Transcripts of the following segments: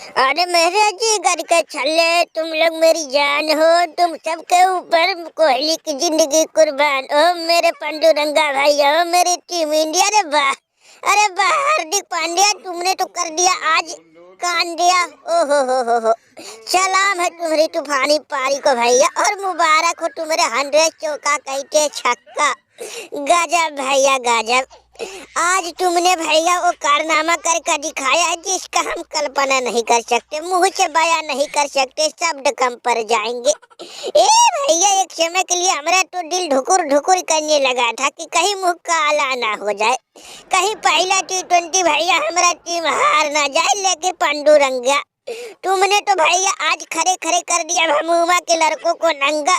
अरे मेरे जिगर के छल्ले, तुम लोग मेरी जान हो। तुम सबके ऊपर कोहली की जिंदगी कुर्बान। ओ मेरे पांडुरंगा भैया, ओ मेरी टीम इंडिया। अरे वाह, अरे वाह हार्दिक पांड्या, तुमने तो कर दिया आज कांडिया। ओ हो। सलाम है तुम्हारी तूफानी पारी को भैया, और मुबारक हो तुम्हारे 100 चौका कहते छक्का। गजब भैया गजब। आज तुमने भैया वो कारनामा करके दिखाया है जिसका हम कल्पना नहीं कर सकते, मुंह से बयां नहीं कर सकते, शब्द कम पड़ जाएंगे। ए भैया, एक समय के लिए हमारा तो दिल ढुकुर ढुकुर करने लगा था कि कहीं मुंह काला ना हो जाए, कहीं पहला T20 भैया हमारा टीम हार ना जाए। लेकिन पांडुरंगा, तुमने तो भैया आज खड़े खड़े कर दिया भमूमा के लड़कों को नंगा।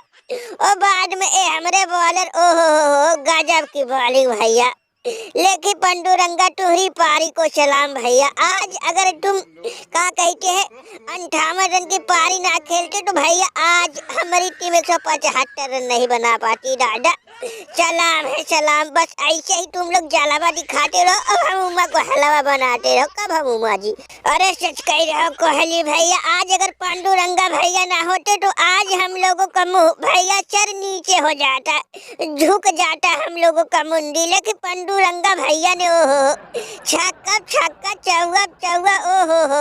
और बाद में ए हमरे बॉलर, ओहो गजब की बॉलिंग भैया। लेकिन पांडुरंगा तुम्हारी पारी को सलाम भैया। आज अगर तुम क्या कहते हैं 58 रन की पारी ना खेलते तो भैया आज हमारी टीम 175 रन नहीं बना पाती। दादा सलाम है सलाम, बस ऐसे ही तुम लोग जलावा दिखाते रहो और हम उमा को हलवा बनाते रहो। कब हम उमा जी? अरे सच कह रहे हो कोहली भैया, आज अगर पांडुरंगा भैया ना होते तो आज हम लोगों का मुंह भैया सर नीचे हो जाता, झुक जाता हम लोगों का मुंडी। लेकिन पांडुरंगा भैया ने ओहो छक्का छक्का चौगा चौगा, ओहो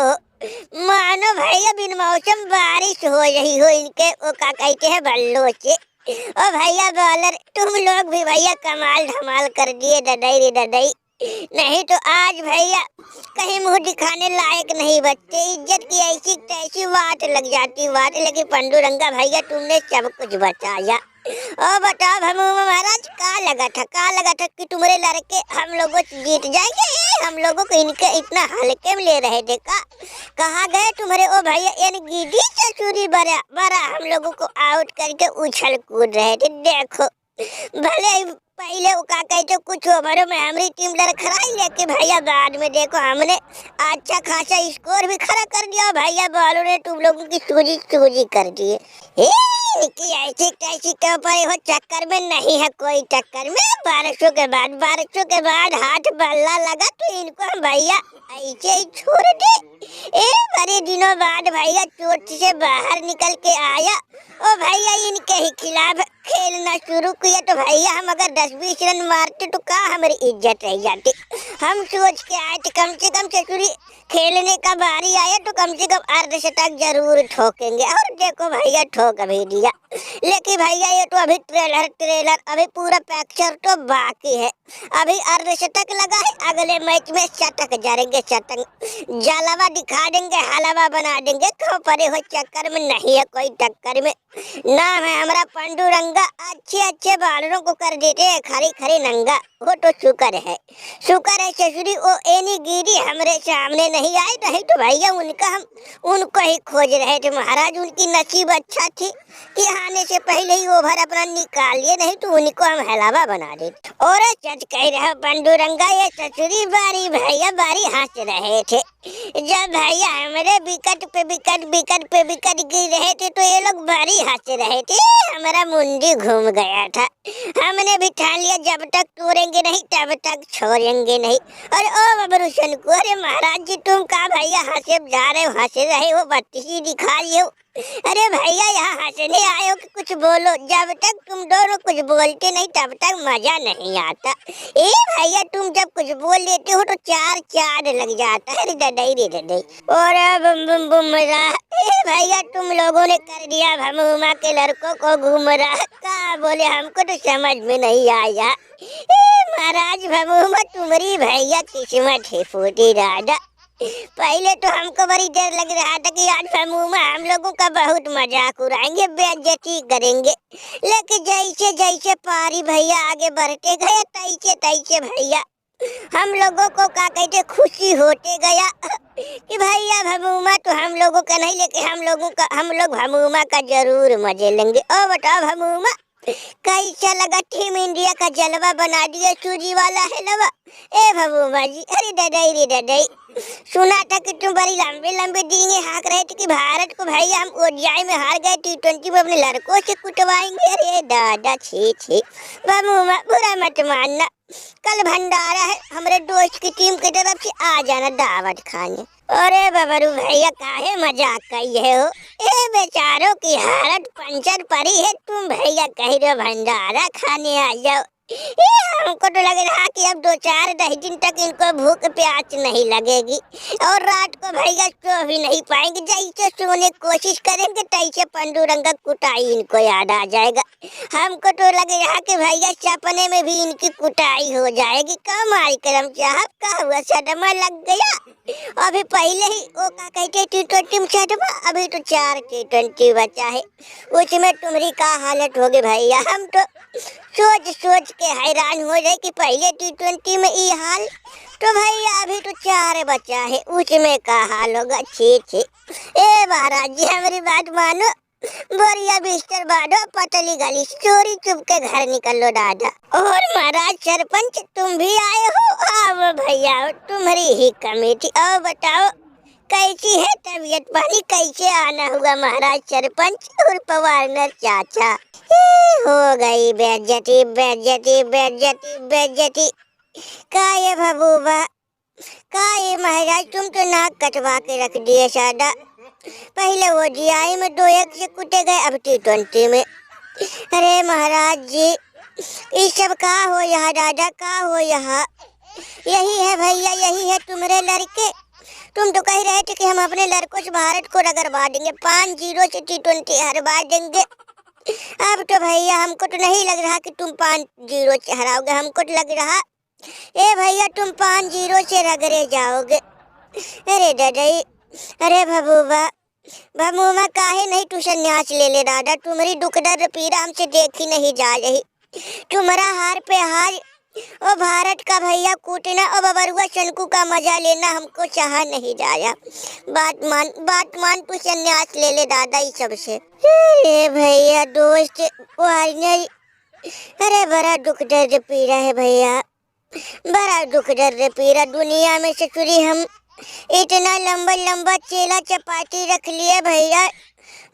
मानो भैया बिन मौसम बारिश हो रही हो इनके वो क्या कहते हैं बल्लों से। ओ भैया बॉलर, तुम लोग भी भैया कमाल धमाल कर दिए ददई रे ददई। नहीं तो आज भैया कहीं मुंह दिखाने लायक नहीं बचते, इज्जत की ऐसी तैसी वाट लग जाती वाट। लेकिन पांडुरंगा भैया तुमने सब कुछ बचाया। और बताओ भमूमा महाराज, का लगा था कि तुम्हारे लड़के हम लोगों से जीत जाएंगे? हम लोगों को इनके इतना हल्के में ले रहे थे का? कहाँ गए तुम्हारे ओ भैया, यानी गिडी चचूरी बड़ा बड़ा हम लोगों को आउट करके उछल कूद रहे थे। देखो भले पहले वो क्या कहते कुछ ओवरों में हमारी टीम लड़खड़ाई, लेके भैया बाद में देखो हमने अच्छा खासा स्कोर भी खड़ा कर दिया। भैया बॉलों ने तुम लोगों की सूजी कर दिए। कि ऐसी तैसी के ऊपर हो चक्कर में नहीं है कोई टक्कर में। बारिशों के बाद हाथ बल्ला लगा तो इनको हम भैया ऐसे ही छोड़ दे। बड़े दिनों बाद भैया चोट से बाहर निकल के आया और भैया इनके ही खिलाफ खेलना शुरू किया। तो भैया हम अगर 10-20 रन मारते तो क्या हमारी इज्जत रह जाती। हम सोच के आए थे कम से कम चतुरी खेलने का बारी आया तो कम से कम अर्धशतक जरूर ठोकेंगे, और देखो भैया ठोक भी दिया। लेकिन भैया ये तो अभी ट्रेलर अभी पूरा पिक्चर तो बाकी है। अभी अर्धशतक लगा है, अगले मैच में शतक जाएंगे, शतक जलावा दिखा देंगे, हलवा बना देंगे। क्यों परे हो चक्कर में नहीं है कोई टक्कर में। नाम है हमारा पांडुरंगा, अच्छे बॉलरों को कर देते हैं खरी नंगा। वो तो शुक्र है ससुरी वो एनी गिरी हमारे सामने नहीं आए, नहीं तो भैया हम उनको ही खोज रहे थे महाराज। उनकी नसीब अच्छा थी कि आने से पहले ही ओवर अपना निकाल लिए, नहीं तो उनको हम हलावा बना देते। और सच कह रहे पांडुरंगा, ये ससुरी बारी भैया बारी हंस रहे थे जब भैया हमारे विकेट पे विकेट गिर रहे थे तो ये लोग बारी हंस रहे थे। हमारा मुंडी घूम गया था, हमने भी ठान लिया जब तक तोड़ेंगे नहीं तब तक छोड़ेंगे नहीं। और ओ बबरूशन को, अरे महाराज जी तुम का भैया हंसे जा रहे हो, हंस रहे हो, बत्तीसी दिखा रही हो। अरे भैया यहाँ हंसने आए हो कि कुछ बोलो, जब तक तुम दोनों कुछ बोलते नहीं तब तक मजा नहीं आता। भैया तुम जब कुछ बोल लेते हो तो चार लग जाता है ददई। और बुम बुमराह, भैया तुम लोगों ने कर दिया भमूमा के लड़कों को गुमराह। का बोले हमको तो समझ में नहीं आया। महाराज भमूमा तुम्हारी भैया किस्मत है फूटी राजा। पहले तो हमको बड़ी डर लग रहा था कि आज फमूमा हम लोगों का बहुत मजाक उड़ाएंगे, बेइज्जती करेंगे। लेकिन जैसे पारी भैया आगे बढ़ते गए तैसे भैया हम लोगों को क्या कहते खुशी होते गया कि भैया भमूमा तो हम लोगों का नहीं, लेकिन हम लोग भमूमा का जरूर मजे लेंगे। और बताओ भमूमा कैसा लगा टीम इंडिया का जलवा बना दिया सूजी वाला हलवा। भमूमा जी, अरे ददई सुना था कि तुम बड़ी लंबे डींगे हाँक रहे थे कि भारत को भैया हम ओडीआई में हार गए, T20 में अपने लड़कों से कुटवाएंगे। अरे दादा छी भमूमा बुरा मत मानना, कल भंडारा है, हमारे दोस्त की टीम की तरफ से आ जाना दावत खाने। अरे बबरू भैया काहे मजाक कही है हो? ए बेचारों की हालत पंचर पड़ी है, तुम भैया कह रहे हो भंडारा खाने आ जाओ। ये हमको तो लग रहा कि अब 2-4 दिन तक इनको भूख प्यास नहीं लगेगी और रात को भैया सो भी नहीं पाएंगे। जैसे सोने की कोशिश करेंगे तैसे पंडुरंगा कुटाई इनको याद आ जाएगा। हमको तो लग रहा कि भैया सपने में भी इनकी कुटाई हो जाएगी। कमाल करम साहब का हुआ, सदमा लग गया। अभी पहले ही वो क्या कहते T20 में सदमा, अभी तो 4 T20 बचा है, उसमें तुम्हारी क्या हालत होगी भैया। हम तो सोच सोच के हैरान हो जाए कि पहले T20 में ये हाल, तो भैया अभी तो 4 बचा है, उसमें का हाल होगा। छी छी। ए महाराज जी हमारी बात मानो, बोरिया बिस्तर बांधो, पतली गली चोरी चुप के घर निकल लो दादा। और महाराज सरपंच तुम भी आए हो? आओ भैया तुम्हारी ही कमेटी। और बताओ कैसी है तबीयत पानी, कैसे आना हुआ महाराज सरपंच और पवारनर चाचा? हो गई बेइज्जती बेइज्जती बेइज्जती बेइज्जती। का ये भबूबा, का ये महाराज तुम तो नाक कटवा के रख दिए सादा। पहले वो जीआई में 2-1 से कुटे गए, अब T20 में। अरे महाराज जी ये सब का हो यहाँ दादा, का हो यहाँ? यही है भैया, यही है तुम्हारे लड़के। तुम तो कह रहे थे कि हम अपने लड़कों से भारत को रगड़वा देंगे, 5-0 से T20 हरवा देंगे। अब तो भैया हमको तो नहीं लग रहा कि तुम 5-0 से हराओगे, हमको तो लग रहा ए भैया तुम 5-0 से रगड़े जाओगे। अरे दादाई, अरे भबूबा भबूबा काहे नहीं तू संन्यास ले ले दादा, तुम्हारी दुख दर्द पीड़ा हमसे देखी नहीं जा रही। तुम्हारा हार पे हार ओ भारत का भैया कूटना और बबरुआ शंकु का मजा लेना हमको चाहा नहीं जाया। बात मान तू संन्यास ले ले दादा इस सबसे। अरे भैया दोस्त अरे बड़ा दुख दर्द पीड़ा है भैया, बड़ा दुख दर्द पीड़ा। दुनिया में से चुरी हम इतना लंबा लंबा चेला चपाटी रख लिए भैया,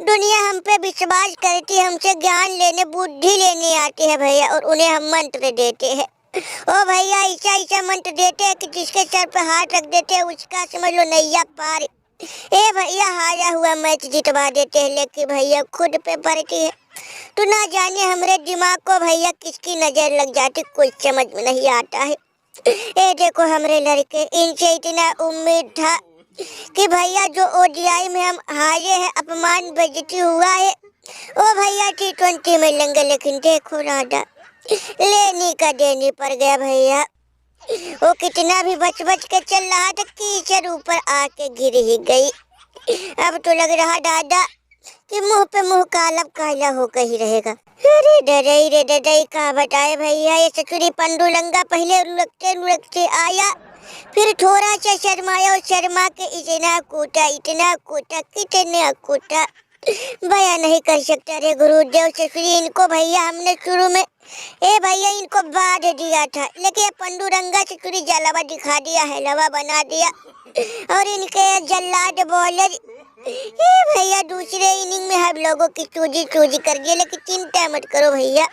दुनिया हम पे विश्वास करती, हमसे ज्ञान लेने बुद्धि लेने आती है भैया, और उन्हें हम मंत्र देते हैं। ओ भैया ऐसा ऐसा मंत्र देते हैं कि जिसके सर पे हाथ रख देते हैं उसका समझ लो नैया पार। ए भैया हारा हुआ मैच जितवा देते हैं, लेकिन भैया खुद पे पड़ती है तो ना जाने हमारे दिमाग को भैया किसकी नजर लग जाती, कुछ समझ में नहीं आता है। ए देखो हमारे लड़के, इनसे इतना उम्मीद था कि भैया जो ODI में हम हारे हैं, अपमान बेइज्जती हुआ है, ओ भैया T20 में लेंगे, लेकिन देखो राजा लेनी का देनी पड़ गया भैया। वो कितना भी बच बच के चल रहा था, कीचड़ ऊपर आके गिर ही गई। अब तो लग रहा दादा कि मुंह पे मुंह काला काला होकर ही रहेगा। अरे डरई का बताए भैया, ये ससुरी पंडुलंगा पहले लुढ़कते आया, फिर थोड़ा सा शर्माया और शर्मा के इतना कूटा कितना कूटा, बयान नहीं कर सकता। रे गुरुदेव ससुरी इनको भैया हमने शुरू में भैया इनको बांध दिया था, लेकिन पंडुरंगा ससुरी जलावा दिखा दिया है, लवा बना दिया। और इनके जल्लाद बॉलर भैया दूसरे इनिंग में हम लोगों की चूजी कर दिया, लेकिन चिंता मत करो भैया।